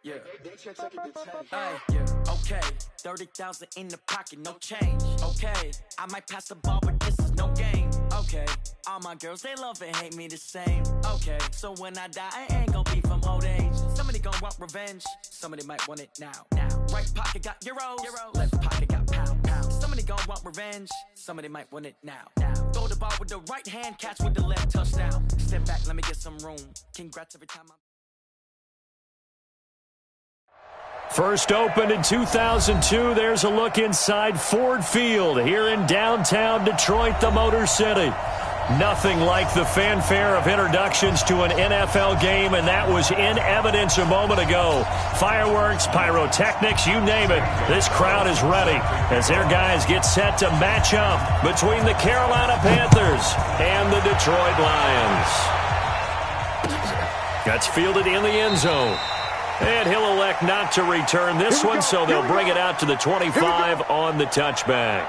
Yeah. Yeah. Okay. 30,000 in the pocket, no change. Okay. I might pass the ball, but this is no game. Okay. All my girls, they love and hate me the same. Okay. So when I die, I ain't gonna be from old age. Somebody gonna want revenge. Somebody might want it now. Right pocket got euros. Left pocket got pounds. Somebody gonna want revenge. Somebody might want it now. Throw the ball with the right hand, catch with the left, touchdown. Step back, let me get some room. Congrats every time I'm... First opened in 2002, there's a look inside Ford Field here in downtown Detroit, the Motor City. Nothing like the fanfare of introductions to an NFL game, and that was in evidence a moment ago. Fireworks, pyrotechnics, you name it. This crowd is ready as their guys get set to match up between the Carolina Panthers and the Detroit Lions. That's fielded in the end zone. And he'll elect not to return this one, so they'll bring it out to the 25 on the touchback.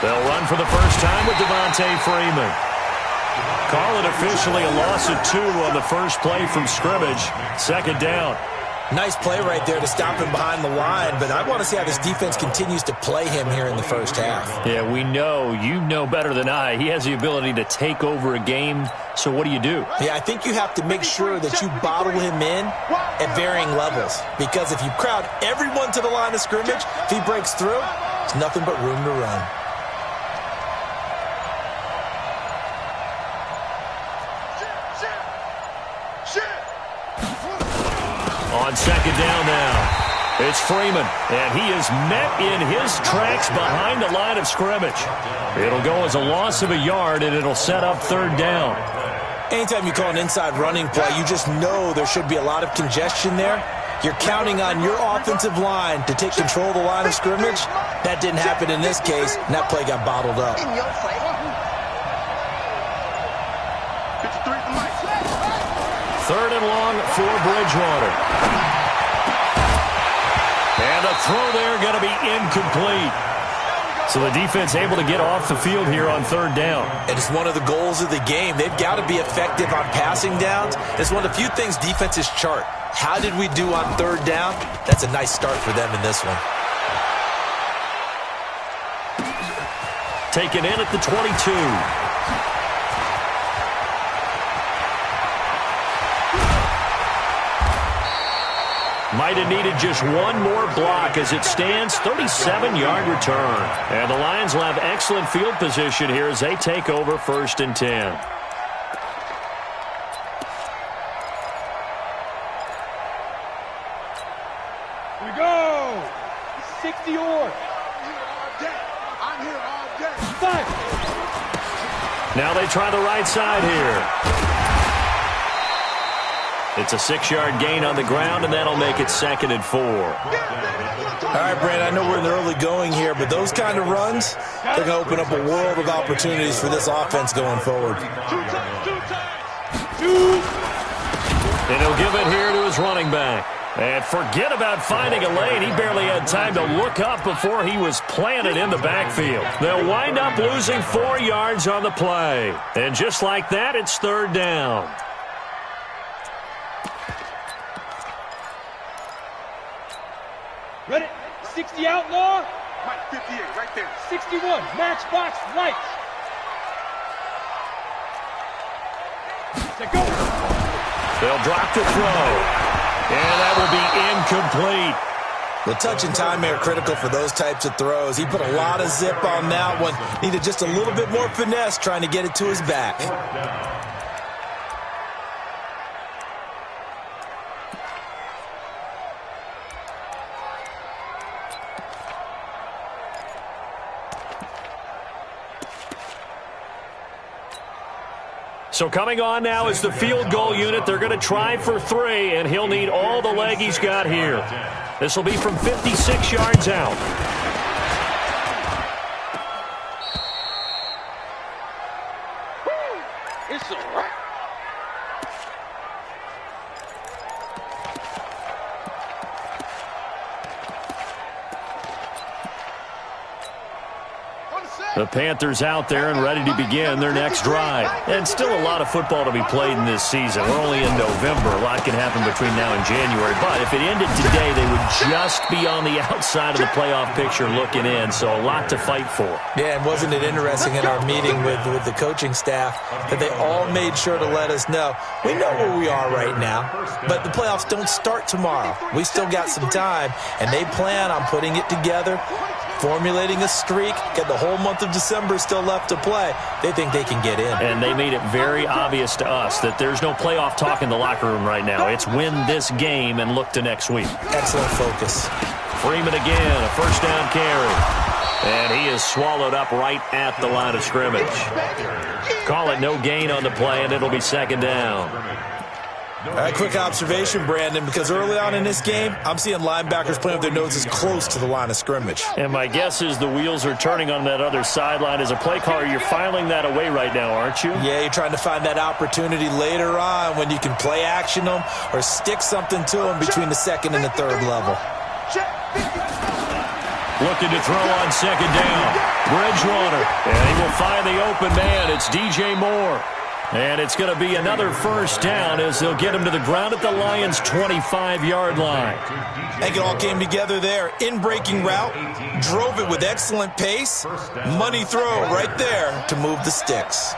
They'll run for the first time with Devontae Freeman. Call it officially a loss of 2 on the first play from scrimmage. Second down. Nice play right there to stop him behind the line, but I want to see how this defense continues to play him here in the first half. Yeah, we know. You know better than I. He has the ability to take over a game, so what do? Yeah, I think you have to make sure that you bottle him in at varying levels, because if you crowd everyone to the line of scrimmage, if he breaks through, there's nothing but room to run. On second down now, it's Freeman, and he is met in his tracks behind the line of scrimmage. It'll go as a loss of a yard, and it'll set up third down. Anytime you call an inside running play, you just know there should be a lot of congestion there. You're counting on your offensive line to take control of the line of scrimmage. That didn't happen in this case, and that play got bottled up. Third and long for Bridgewater. And a throw there going to be incomplete. So the defense able to get off the field here on third down. And it's one of the goals of the game. They've got to be effective on passing downs. It's one of the few things defenses chart. How did we do on third down? That's a nice start for them in this one. Taken in at the 22. Might have needed just one more block as it stands, 37-yard return. And the Lions will have excellent field position here as they take over first and 10. Here we go. 60 or. I'm here all day. Five. Now they try the right side here. It's a 6-yard gain on the ground, and that'll make it second and 4. All right, Brandon, I know we're in the early going here, but those kind of runs, they're going to open up a world of opportunities for this offense going forward. And he'll give it here to his running back. And forget about finding a lane. He barely had time to look up before he was planted in the backfield. They'll wind up losing 4 yards on the play. And just like that, it's third down. Ready? 60 outlaw. Mike 58, right there. 61, matchbox lights. Set go. They'll drop the throw. And that will be incomplete. The touch and time are critical for those types of throws. He put a lot of zip on that one. Needed just a little bit more finesse trying to get it to his back. So coming on now is the field goal unit. They're going to try for 3, and he'll need all the leg he's got here. This will be from 56 yards out. The Panthers out there and ready to begin their next drive. And still a lot of football to be played in this season. We're only in November. A lot can happen between now and January. But if it ended today, they would just be on the outside of the playoff picture looking in. So a lot to fight for. Yeah, and wasn't it interesting in our meeting with the coaching staff that they all made sure to let us know, we know where we are right now, but the playoffs don't start tomorrow. We still got some time, and they plan on putting it together, formulating a streak, get the whole month of December still left to play. They think they can get in. And they made it very obvious to us that there's no playoff talk in the locker room right now. It's win this game and look to next week. Excellent focus. Freeman again, a first down carry. And he is swallowed up right at the line of scrimmage. Call it no gain on the play, and it'll be second down. All right, quick observation, Brandon, because early on in this game, I'm seeing linebackers playing with their noses close to the line of scrimmage. And my guess is the wheels are turning on that other sideline. As a play caller, you're filing that away right now, aren't you? Yeah, you're trying to find that opportunity later on when you can play action them or stick something to them between the second and the third level. Looking to throw on second down. Bridgewater. And he will find the open man. It's DJ Moore. And it's going to be another first down as they'll get him to the ground at the Lions' 25-yard line. I think it all came together there. In-breaking route, drove it with excellent pace. Money throw right there to move the sticks.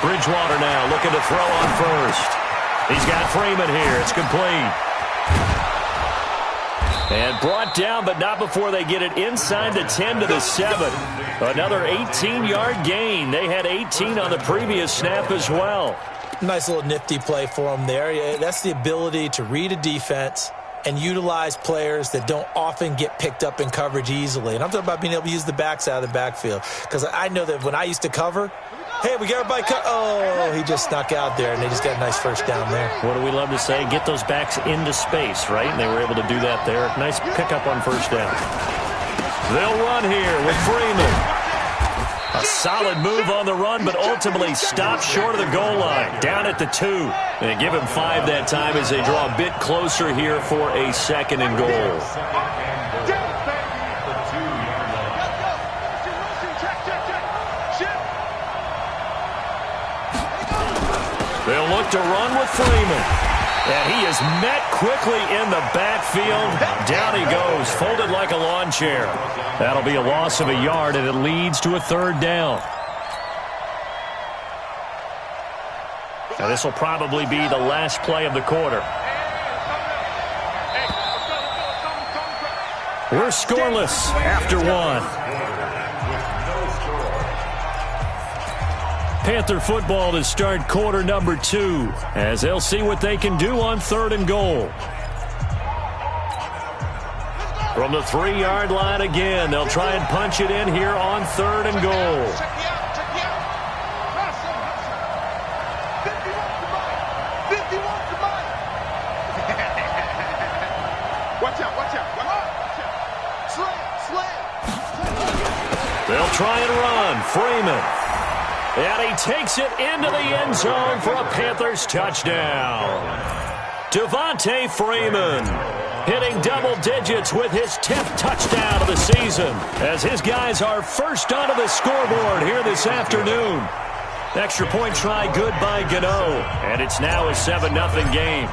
Bridgewater now looking to throw on first. He's got Freeman here. It's complete. And brought down, but not before they get it inside the 10 to the 7. Another 18-yard gain. They had 18 on the previous snap as well. Nice little nifty play for them there. That's the ability to read a defense and utilize players that don't often get picked up in coverage easily. And I'm talking about being able to use the backs out of the backfield. Because I know that when I used to cover, hey, we got everybody cut. Oh, he just snuck out there, and they just got a nice first down there. What do we love to say? Get those backs into space, right? And they were able to do that there. Nice pickup on first down. They'll run here with Freeman. A solid move on the run, but ultimately stopped short of the goal line. Down at the 2. And give him 5 that time as they draw a bit closer here for a second and goal. They'll look to run with Freeman. And he is met quickly in the backfield. Down he goes, folded like a lawn chair. That'll be a loss of a yard, and it leads to a third down. Now this will probably be the last play of the quarter. We're scoreless after one. Panther football to start quarter number 2 as they'll see what they can do on third and goal. From the 3-yard line again, they'll try and punch it in here on third and goal. They'll try and run. Freeman. And he takes it into the end zone for a Panthers touchdown. Devontae Freeman hitting double digits with his 10th touchdown of the season as his guys are first onto the scoreboard here this afternoon. Extra point try good by Gano, and it's now a 7-0 game.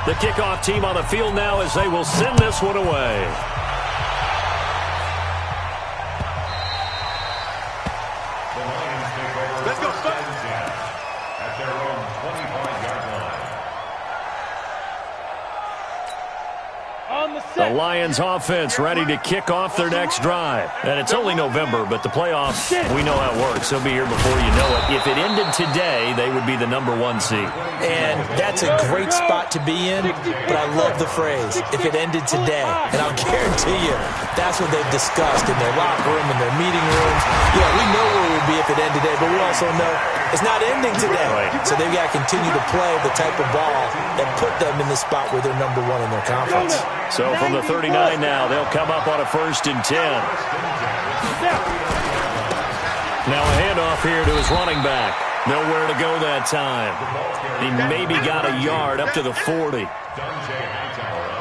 The kickoff team on the field now as they will send this one away. The Lions offense ready to kick off their next drive. And it's only November, but the playoffs, we know how it works. They'll be here before you know it. If it ended today, they would be the number 1 seed. And that's a great spot to be in, but I love the phrase, if it ended today. And I'll guarantee you, that's what they've discussed in their locker room, in their meeting rooms. Yeah, we know where it would be if it ended today, but we also know it's not ending today. Right. So they've got to continue to play the type of ball that put them in the spot where they're number 1 in their conference. So from the 39 now, they'll come up on a 1st and 10. Now a handoff here to his running back. Nowhere to go that time. He maybe got a yard up to the 40.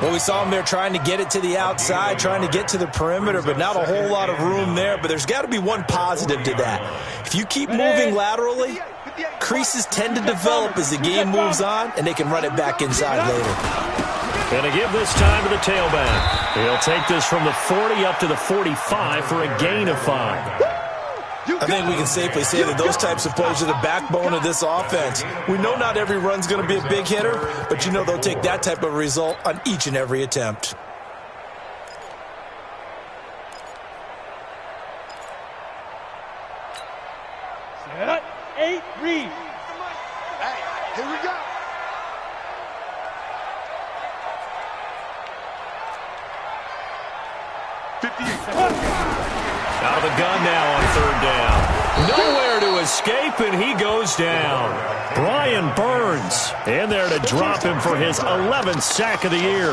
Well, we saw him there trying to get it to the outside, trying to get to the perimeter, but not a whole lot of room there. But there's got to be one positive to that. If you keep moving laterally, creases tend to develop as the game moves on, and they can run it back inside later. And to give this time to the tailback. He'll take this from the 40 up to the 45 for a gain of 5. I think we can safely say that those types of plays are the backbone of this offense. We know not every run's going to be a big hitter, but you know they'll take that type of result on each and every attempt. Set, 8, read. Hey, here we go. Out of the gun now on third down. Nowhere to escape, and he goes down. Brian Burns in there to drop him for his 11th sack of the year.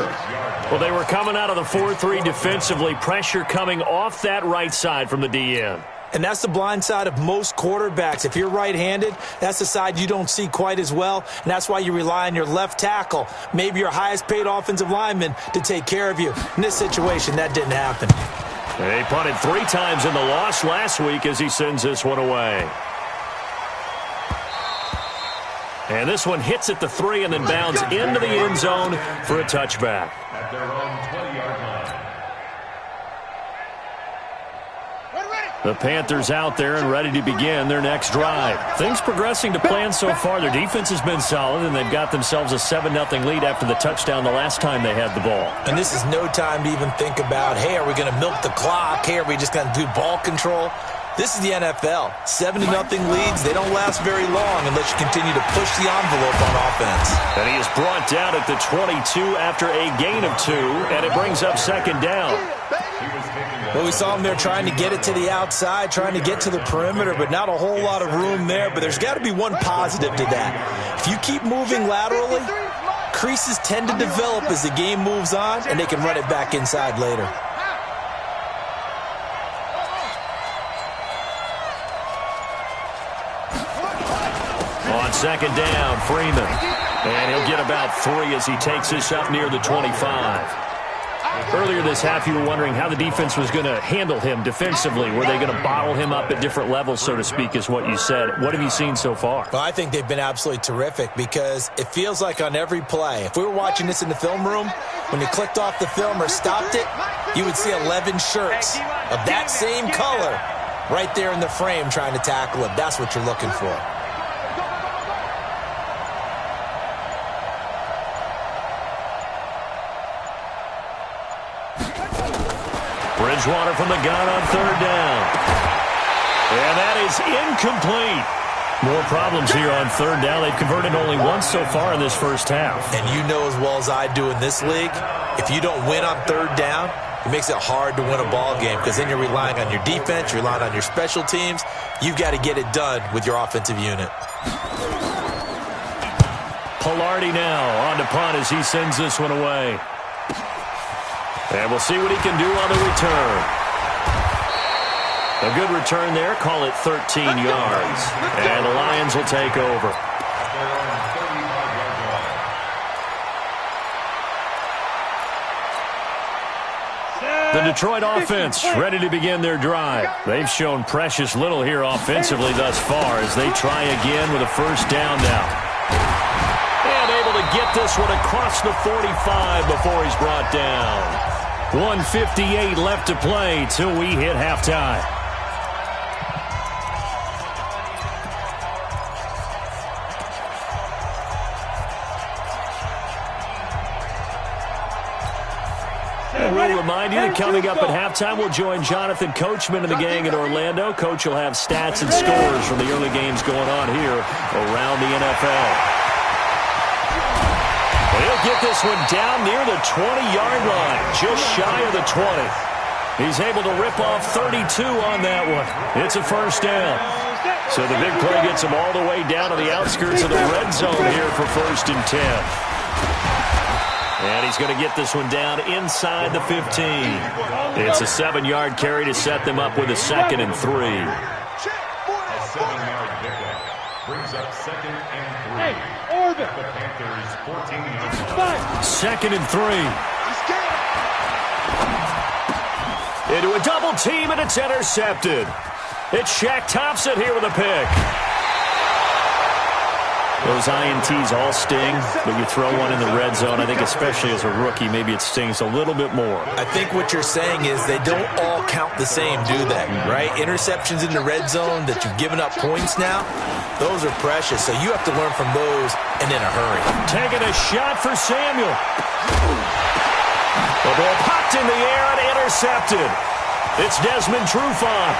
Well, they were coming out of the 4-3 defensively. Pressure coming off that right side from the DN. And that's the blind side of most quarterbacks. If you're right-handed, that's the side you don't see quite as well, and that's why you rely on your left tackle, maybe your highest-paid offensive lineman, to take care of you. In this situation, that didn't happen. He punted 3 times in the loss last week as he sends this one away. And this one hits at the 3 and then bounds into the end zone for a touchback. At their own 20-yard line. The Panthers out there and ready to begin their next drive. Things progressing to plan so far. Their defense has been solid, and they've got themselves a 7-0 lead after the touchdown the last time they had the ball. And this is no time to even think about, hey, are we going to milk the clock? Hey, are we just going to do ball control? This is the NFL. 7-0 leads, they don't last very long unless you continue to push the envelope on offense. And he is brought down at the 22 after a gain of 2, and it brings up second down. Well, we saw him there trying to get it to the outside, trying to get to the perimeter, but not a whole lot of room there. But there's got to be one positive to that. If you keep moving laterally, creases tend to develop as the game moves on, and they can run it back inside later. On second down, Freeman. And he'll get about 3 as he takes this up near the 25. Earlier this half, you were wondering how the defense was going to handle him defensively. Were they going to bottle him up at different levels, so to speak, is what you said. What have you seen so far? Well, I think they've been absolutely terrific because it feels like on every play, if we were watching this in the film room, when you clicked off the film or stopped it, you would see 11 shirts of that same color right there in the frame trying to tackle him. That's what you're looking for. Bridgewater from the gun on third down. And that is incomplete. More problems here on third down. They've converted only once so far in this first half. And you know as well as I do in this league, if you don't win on third down, it makes it hard to win a ball game because then you're relying on your defense, you're relying on your special teams. You've got to get it done with your offensive unit. Pilardi now on to punt as he sends this one away. And we'll see what he can do on the return. A good return there. Call it 13 yards. And the Lions will take over. The Detroit offense ready to begin their drive. They've shown precious little here offensively thus far as they try again with a first down now. And able to get this one across the 45 before he's brought down. 1:58 left to play till we hit halftime. And we'll remind you that coming up at halftime, we'll join Jonathan Coachman and the gang in Orlando. Coach will have stats and scores from the early games going on here around the NFL. He'll get this one down near the 20-yard line, just shy of the 20. He's able to rip off 32 on that one. It's a first down. So the big play gets him all the way down to the outskirts of the red zone here for 1st and 10. And he's going to get this one down inside the 15. It's a 7-yard carry to set them up with a 2nd and 3. A 7-yard pickup brings up 2nd and 3. Hey, Orbit. The Panthers 14 yards. 2nd and 3. Into a double team, and it's intercepted. It's Shaq Thompson here with a pick. Those INTs all sting, but you throw one in the red zone. I think especially as a rookie, maybe it stings a little bit more. I think what you're saying is they don't all count the same, do they? Right? Interceptions in the red zone that you've given up points now, those are precious. So you have to learn from those and in a hurry. Taking a shot for Samuel. The ball popped in the air and intercepted. It's Desmond Trufant.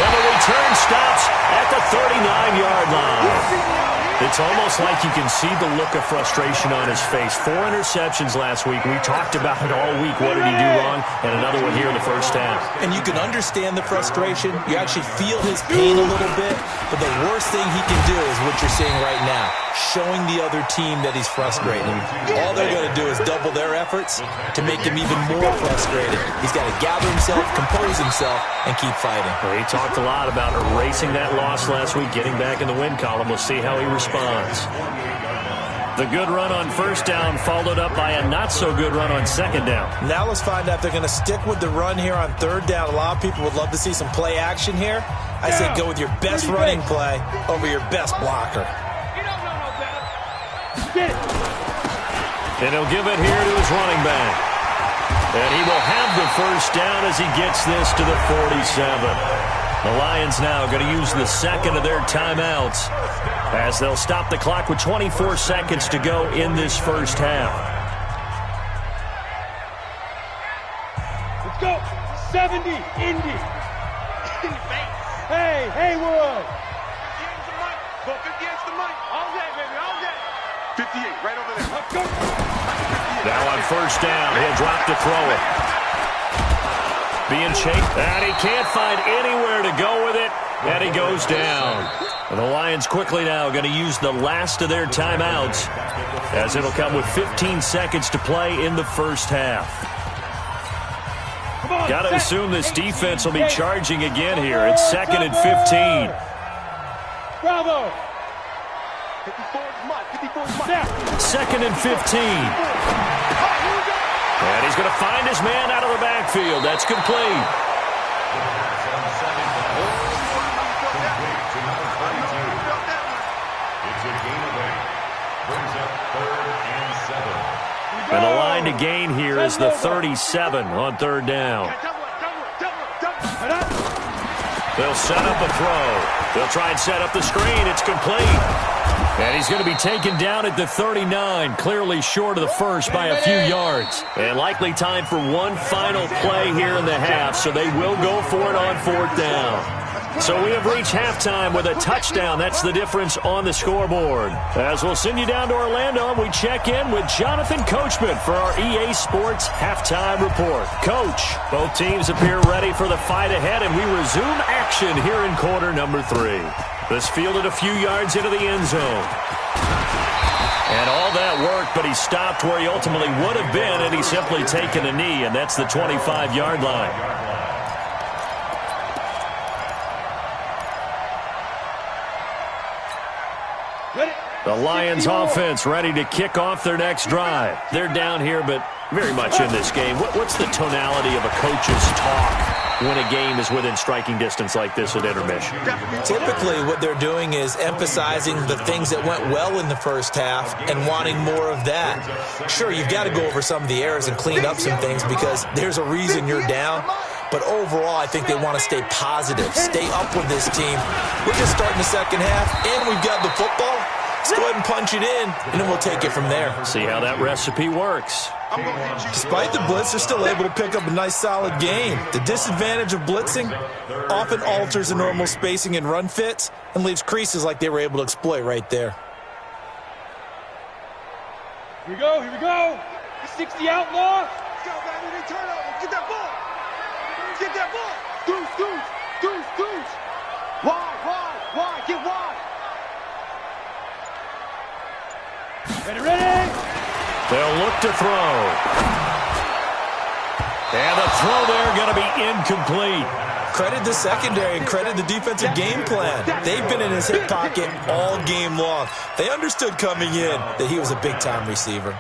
And the return stops at the 39-yard line. It's almost like you can see the look of frustration on his face. 4 interceptions last week. We talked about it all week. What did he do wrong? And another one here in the first half. And you can understand the frustration. You actually feel his pain a little bit. But the worst thing he can do is what you're seeing right now, showing the other team that he's frustrated. All they're going to do is double their efforts to make him even more frustrated. He's got to gather himself, compose himself, and keep fighting. Well, he talked a lot about erasing that loss last week, getting back in the win column. We'll see how he responds. The good run on first down followed up by a not-so-good run on second down. Now let's find out if they're going to stick with the run here on third down. A lot of people would love to see some play action here. I say go with your best running play over your best blocker. And he'll give it here to his running back. And he will have the first down as he gets this to the 47. The Lions now going to use the second of their timeouts as they'll stop the clock with 24 seconds to go in this first half. Let's go. 70, Indy. Hey, Haywood. 50 extra money. All day, baby, all day. 58, right over there. Let's go. Now on first down, he'll drop to throw it. Being chased, and he can't find anywhere to go with it, and he goes down. And the Lions quickly now going to use the last of their timeouts as it'll come with 15 seconds to play in the first half. Got to assume this defense will be charging again here. It's 2nd and 15. Bravo. 2nd and 15. And he's going to find his man out of the backfield. That's complete. And the line to gain here is the 37 on third down. They'll set up a throw. They'll try and set up the screen. It's complete. And he's going to be taken down at the 39, clearly short of the first by a few yards. And likely time for one final play here in the half, so they will go for it on fourth down. So we have reached halftime with a touchdown. That's the difference on the scoreboard. As we'll send you down to Orlando, we check in with Jonathan Coachman for our EA Sports Halftime Report. Coach, both teams appear ready for the fight ahead, and we resume action here in quarter number 3. This fielded a few yards into the end zone. And all that worked, but he stopped where he ultimately would have been, and he's simply taken a knee, and that's the 25-yard line. The Lions offense ready to kick off their next drive. They're down here, but very much in this game. What's the tonality of a coach's talk when a game is within striking distance like this at intermission? Typically, what they're doing is emphasizing the things that went well in the first half and wanting more of that. Sure, you've got to go over some of the errors and clean up some things because there's a reason you're down. But overall, I think they want to stay positive, stay up with this team. We're just starting the second half, and we've got the football. Let's go ahead and punch it in, and then we'll take it from there. See how that recipe works. Despite the blitz, they're still able to pick up a nice, solid gain. The disadvantage of blitzing often alters the normal spacing and run fits and leaves creases like they were able to exploit right there. Here we go, here we go. 60 outlaw. Let's go, baby. They turn over. Get that ball. Get that ball. Deuce. Wide. Get wide. Ready. They'll look to throw. And the throw there going to be incomplete. Credit the secondary and credit the defensive game plan. They've been in his hip pocket all game long. They understood coming in that he was a big-time receiver.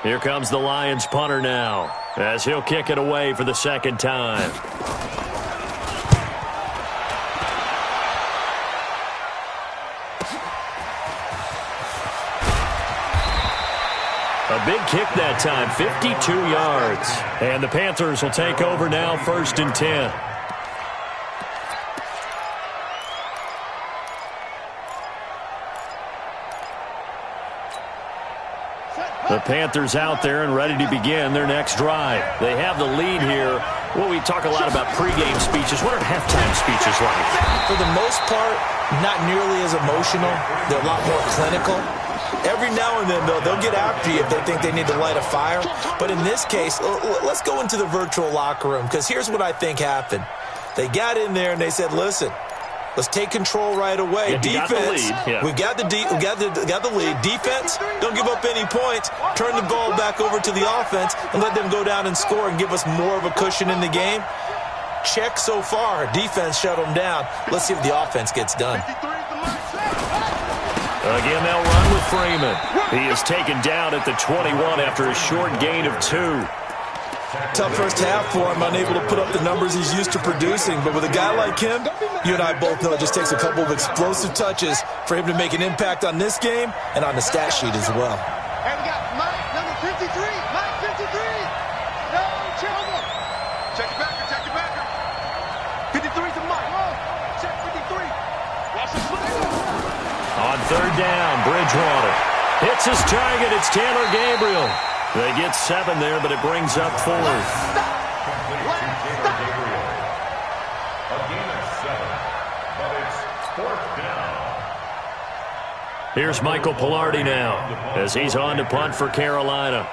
Here comes the Lions punter now, as he'll kick it away for the second time. A big kick that time, 52 yards. And the Panthers will take over now, 1st and 10. The Panthers out there and ready to begin their next drive. They have the lead here. Well, we talk a lot about pregame speeches. What are halftime speeches like? For the most part, not nearly as emotional. They're a lot more clinical. Every now and then, though, they'll get after you if they think they need to light a fire. But in this case, let's go into the virtual locker room, because here's what I think happened. They got in there and they said, listen, let's take control right away. Defense, we got the lead. Defense, don't give up any points. Turn the ball back over to the offense and let them go down and score and give us more of a cushion in the game. Check so far. Defense shut them down. Let's see if the offense gets done. Again, they'll run with Freeman. He is taken down at the 21 after a short gain of 2. Tough first half for him, unable to put up the numbers he's used to producing. But with a guy like him, you and I both know it just takes a couple of explosive touches for him to make an impact on this game and on the stat sheet as well. And we got Mike, number 53. Mike 53. No, check him. Check your backer, check your backer. 53's a Mike. Check 53. Watch the play. On 3rd down, Bridgewater hits his target. It's Taylor Gabriel. They get 7 there, but it brings up 4th. Taylor Gabriel. A gain of 7, but it's 4th down. Here's Michael Pilardi now, as he's on to punt for Carolina.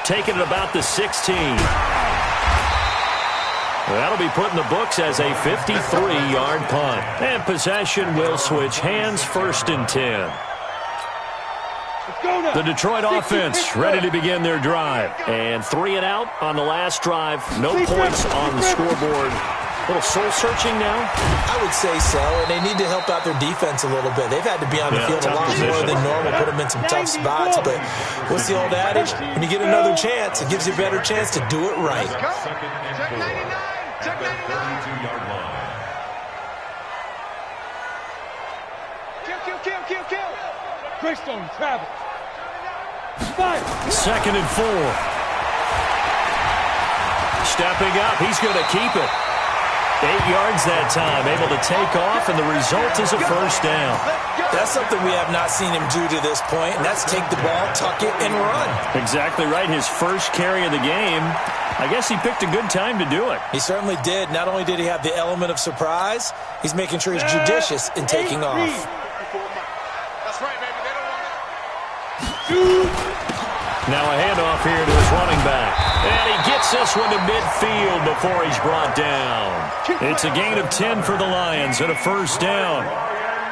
Taking it about the 16. That'll be put in the books as a 53-yard punt. And possession will switch hands, 1st and 10. The Detroit offense ready to begin their drive. And 3 and out on the last drive. No points on the scoreboard. A little soul-searching now? I would say so, and they need to help out their defense a little bit. They've had to be on the field a lot more than normal, put them in some tough spots. But what's the old adage? When you get another chance, it gives you a better chance to do it right. Second and 4 at the 32-yard line. Kill. Greystone travels. Fire. 2nd and 4. Stepping up, he's going to keep it. 8 yards that time, able to take off, and the result is a 1st down. That's something we have not seen him do to this point, and that's take the ball, tuck it, and run. Exactly right. His first carry of the game. I guess he picked a good time to do it. He certainly did. Not only did he have the element of surprise, he's making sure he's judicious in taking off. That's right, baby. They don't want it. Now a handoff here to his running back. And he gets this one to midfield before he's brought down. It's a gain of 10 for the Lions and a 1st down.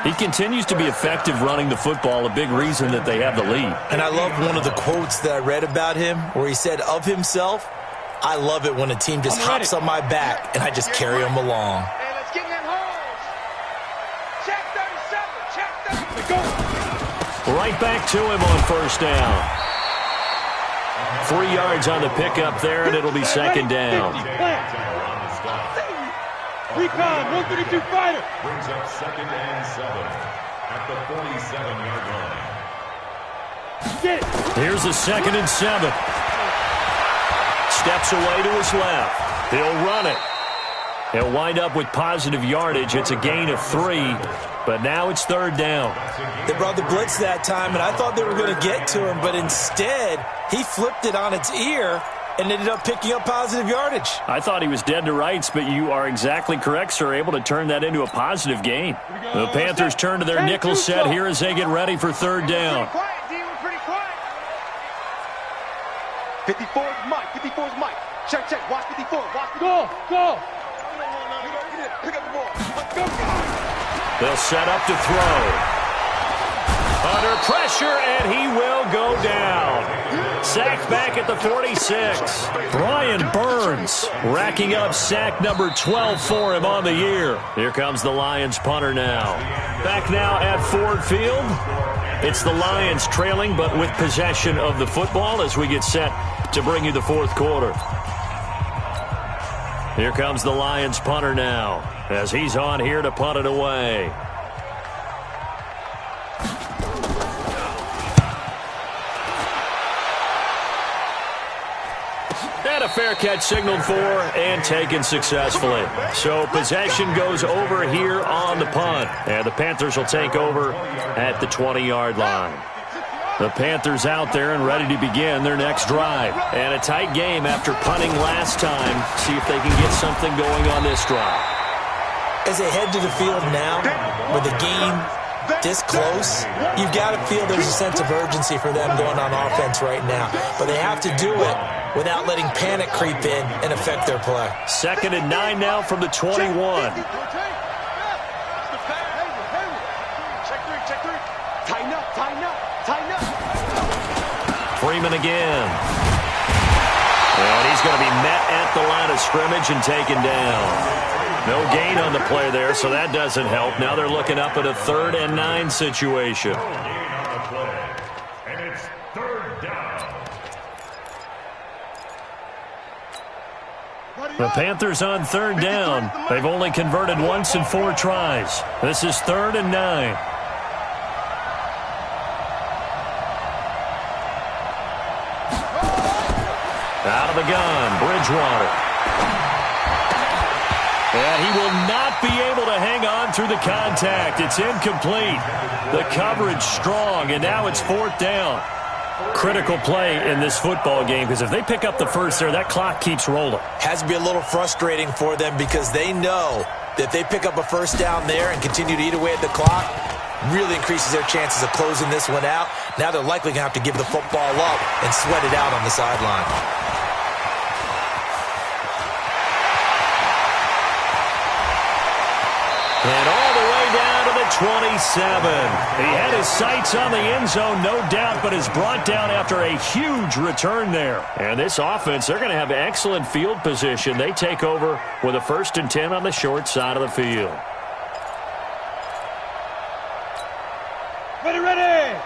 He continues to be effective running the football, a big reason that they have the lead. And I love one of the quotes that I read about him where he said of himself, I love it when a team just hops on my back and I just carry them along. Hey, let's get in them holes. Check 37. Check 30. Right back to him on 1st down. 3 yards on the pickup there, and it'll be 2nd down. Recon, 132 fighter. Brings up 2nd and 7 at the 47-yard line. Get it. Here's a 2nd and 7. Steps away to his left. He'll run it. He'll wind up with positive yardage. It's a gain of 3, but now it's 3rd down. They brought the blitz that time, and I thought they were going to get to him, but instead he flipped it on its ear and ended up picking up positive yardage. I thought he was dead to rights, but you are exactly correct, sir. Able to turn that into a positive gain. The Panthers turn to their nickel set here as they get ready for 3rd down. Pretty quiet. 54's Mike. 54's Mike. Check. Watch 54. Watch 54. Go. Pick up the ball. Let's go. They'll set up to throw. Under pressure, and he will go down. sacked back at the 46. Brian Burns racking up sack number 12 for him on the year. Here comes the Lions punter now. Back now at Ford Field. It's the Lions trailing, but with possession of the football as we get set to bring you the fourth quarter. Here comes the Lions punter now as he's on here to punt it away. And a fair catch signaled for and taken successfully. So possession goes over here on the punt. And the Panthers will take over at the 20-yard line. The Panthers out there and ready to begin their next drive. And a tight game after punting last time. See if they can get something going on this drive. As they head to the field now, with the game this close, you've got to feel there's a sense of urgency for them going on offense right now. But they have to do it without letting panic creep in and affect their play. 2nd and 9 now from the 21. Freeman again. And he's going to be met at the line of scrimmage and taken down. No gain on the play there, so that doesn't help. Now they're looking up at a 3rd and 9 situation. No gain on the play, and it's 3rd down. The Panthers on 3rd down. They've only converted once in 4 tries. This is 3rd and 9. Out of the gun, Bridgewater. And he will not be able to hang on through the contact. It's incomplete. The coverage strong, and now it's 4th down. Critical play in this football game because if they pick up the first there, that clock keeps rolling. Has to be a little frustrating for them because they know that if they pick up a first down there and continue to eat away at the clock, really increases their chances of closing this one out. Now they're likely going to have to give the football up and sweat it out on the sideline. And all the way down to the 27. He had his sights on the end zone, no doubt, but is brought down after a huge return there. And this offense, they're going to have excellent field position. They take over with a 1st and 10 on the short side of the field. Ready.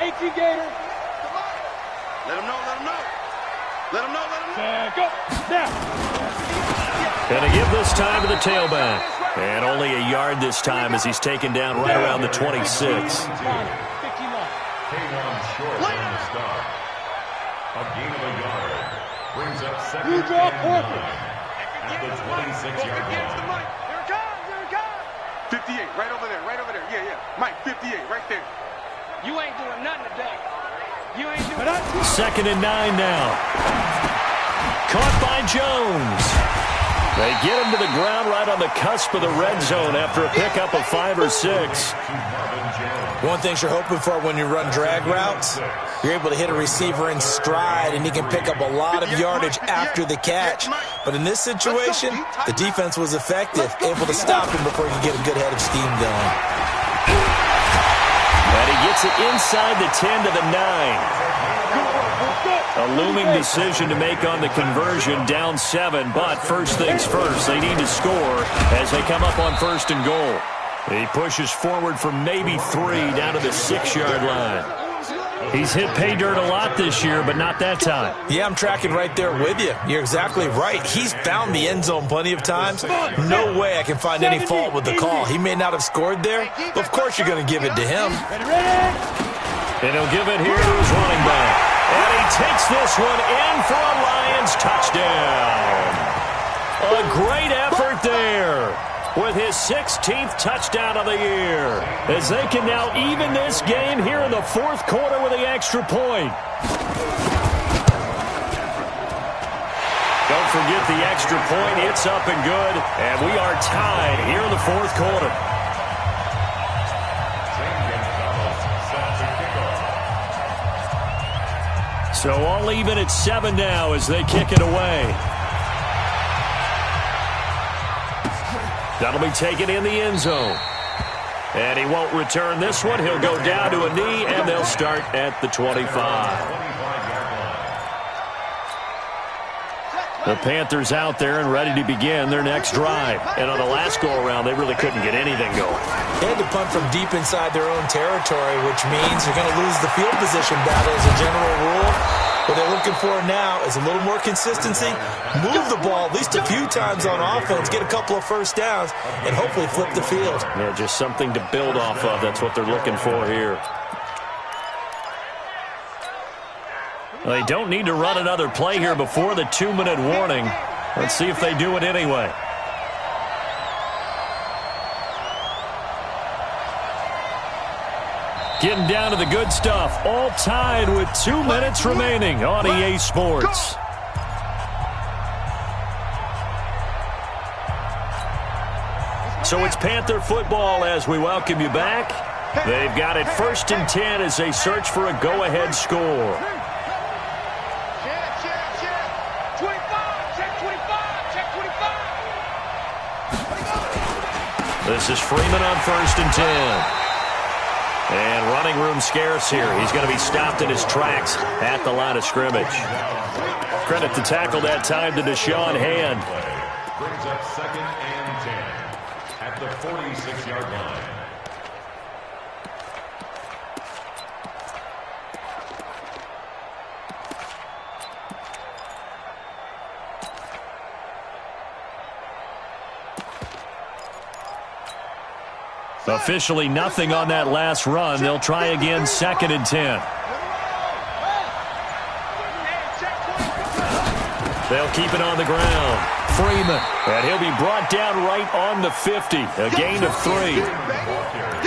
18 Gator. Let him know, let him know. Let him know, let him know. And go. Now. Going to give this time to the tailback. And only a yard this time as he's taken down right around the 26. K1 short on the stop. A gain of a yard. Brings up 2nd and 9 at the 26-yard line. Here it comes. 58, right over there, right over there. Yeah. Mike, 58, right there. You ain't doing nothing today. You ain't doing nothing. 2nd and 9 now. Caught by Jones. They get him to the ground right on the cusp of the red zone after a pickup of 5 or 6. One thing you're hoping for when you run drag routes, you're able to hit a receiver in stride and he can pick up a lot of yardage after the catch. But in this situation, the defense was effective, able to stop him before he could get a good head of steam going. And he gets it inside the 10 to the 9. A looming decision to make on the conversion, down 7, but first things first, they need to score as they come up on 1st and goal. He pushes forward for maybe 3 down to the 6-yard line. He's hit pay dirt a lot this year, but not that time. Yeah, I'm tracking right there with you. You're exactly right. He's found the end zone plenty of times. No way I can find any fault with the call. He may not have scored there, but of course you're going to give it to him. And he'll give it here to his running back. And he takes this one in for a Lions touchdown. A great effort there with his 16th touchdown of the year as they can now even this game here in the 4th quarter with the extra point. Don't forget the extra point. It's up and good, and we are tied here in the 4th quarter. So all even at 7 now as they kick it away. That'll be taken in the end zone. And he won't return this one. He'll go down to a knee, and they'll start at the 25. The Panthers out there and ready to begin their next drive. And on the last go-around, they really couldn't get anything going. They had to punt from deep inside their own territory, which means you're going to lose the field position battle as a general rule. What they're looking for now is a little more consistency, move the ball at least a few times on offense, get a couple of first downs, and hopefully flip the field. Yeah, just something to build off of. That's what they're looking for here. They don't need to run another play here before the 2-minute warning. Let's see if they do it anyway. Getting down to the good stuff. All tied with 2 minutes remaining on EA Sports. So it's Panther football as we welcome you back. They've got it 1st and 10 as they search for a go-ahead score. This is Freeman on 1st and 10. And running room scarce here. He's going to be stopped in his tracks at the line of scrimmage. Credit the tackle that time to Deshaun Hand. Brings up 2nd and 10 at the 46-yard line. Officially nothing on that last run. They'll try again 2nd and 10. They'll keep it on the ground. Freeman. And he'll be brought down right on the 50. A gain of 3.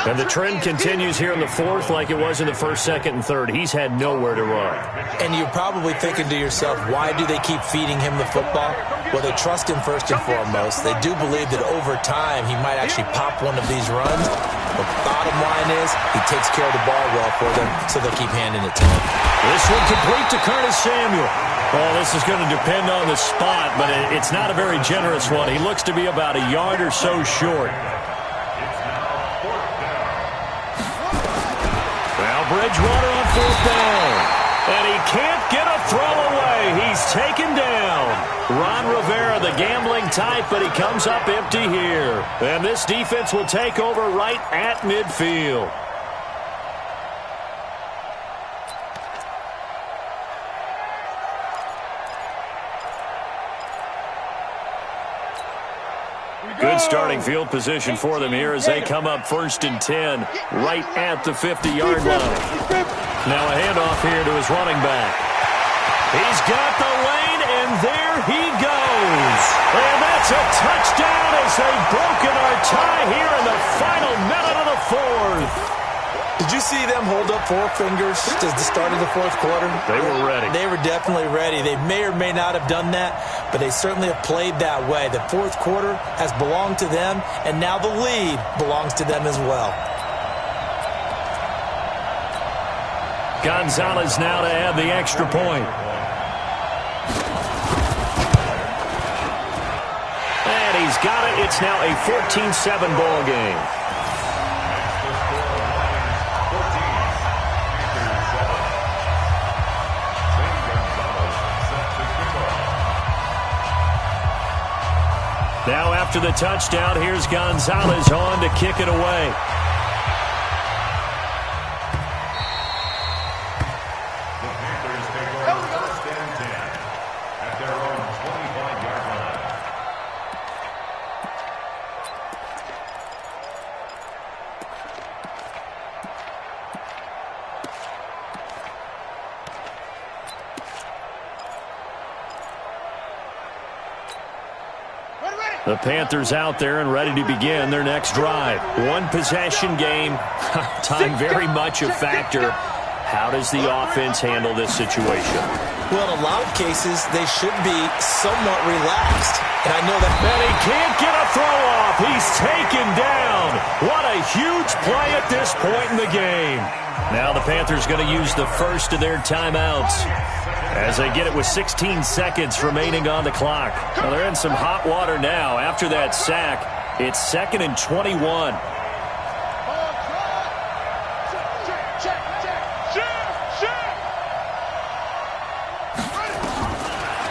And the trend continues here in the 4th like it was in the 1st, 2nd, and 3rd. He's had nowhere to run. And you're probably thinking to yourself, why do they keep feeding him the football? Well, they trust him first and foremost. They do believe that over time he might actually pop one of these runs. The bottom line is he takes care of the ball well for them, so they'll keep handing it to him. This one complete to Curtis Samuel. Well, this is going to depend on the spot, but it's not a very generous one. He looks to be about a yard or so short. Now Bridgewater on 4th down. And he can't get a throw away. He's taken down. Ron Rivera, the gambling type, but he comes up empty here. And this defense will take over right at midfield. Good starting field position for them here as they come up 1st and 10 right at the 50-yard line. Now a handoff here to his running back. He's got the lane, and there he goes. And that's a touchdown as they've broken our tie here in the final minute of the 4th. Did you see them hold up 4 fingers at the start of the 4th quarter? They were ready. They were definitely ready. They may or may not have done that, but they certainly have played that way. The 4th quarter has belonged to them, and now the lead belongs to them as well. Gonzalez now to add the extra point. And he's got it. It's now a 14-7 ball game. Now after the touchdown, here's Gonzalez on to kick it away. The Panthers take over 1st and 10 at their own 25-yard line. The Panthers out there and ready to begin their next drive. One possession game. Time very much a factor. How does the offense handle this situation? Well, in a lot of cases, they should be somewhat relaxed. And I know that. And he can't get a throw off. He's taken down. What a huge play at this point in the game. Now the Panthers going to use the first of their timeouts as they get it with 16 seconds remaining on the clock. Well, they're in some hot water now. After that sack, it's 2nd and 21.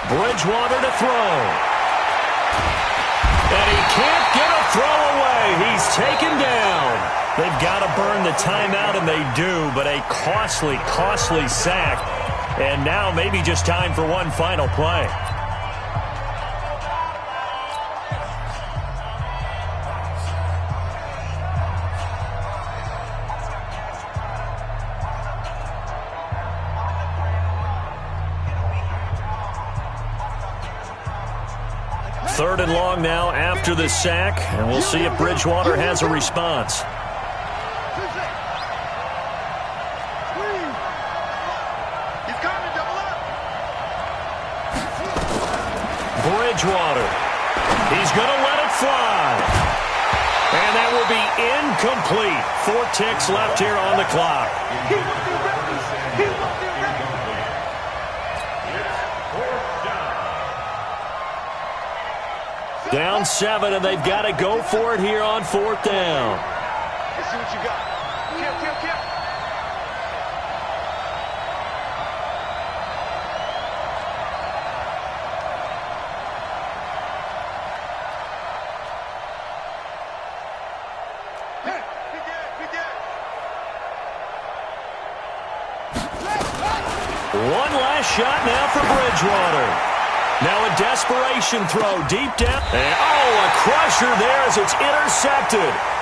Bridgewater to throw. And he can't get a throw away. He's taken down. They've got to burn the timeout, and they do, but a costly, costly sack. And now maybe just time for one final play. Third and long now after the sack, and we'll see if Bridgewater has a response. Bridgewater. He's going to let it fly. And that will be incomplete. 4 ticks left here on the clock. Down 7, and they've got to go for it here on 4th down. Let's see what you got. Kill. One last shot now for Bridgewater. Now a desperation throw deep down. And, a crusher there as it's intercepted.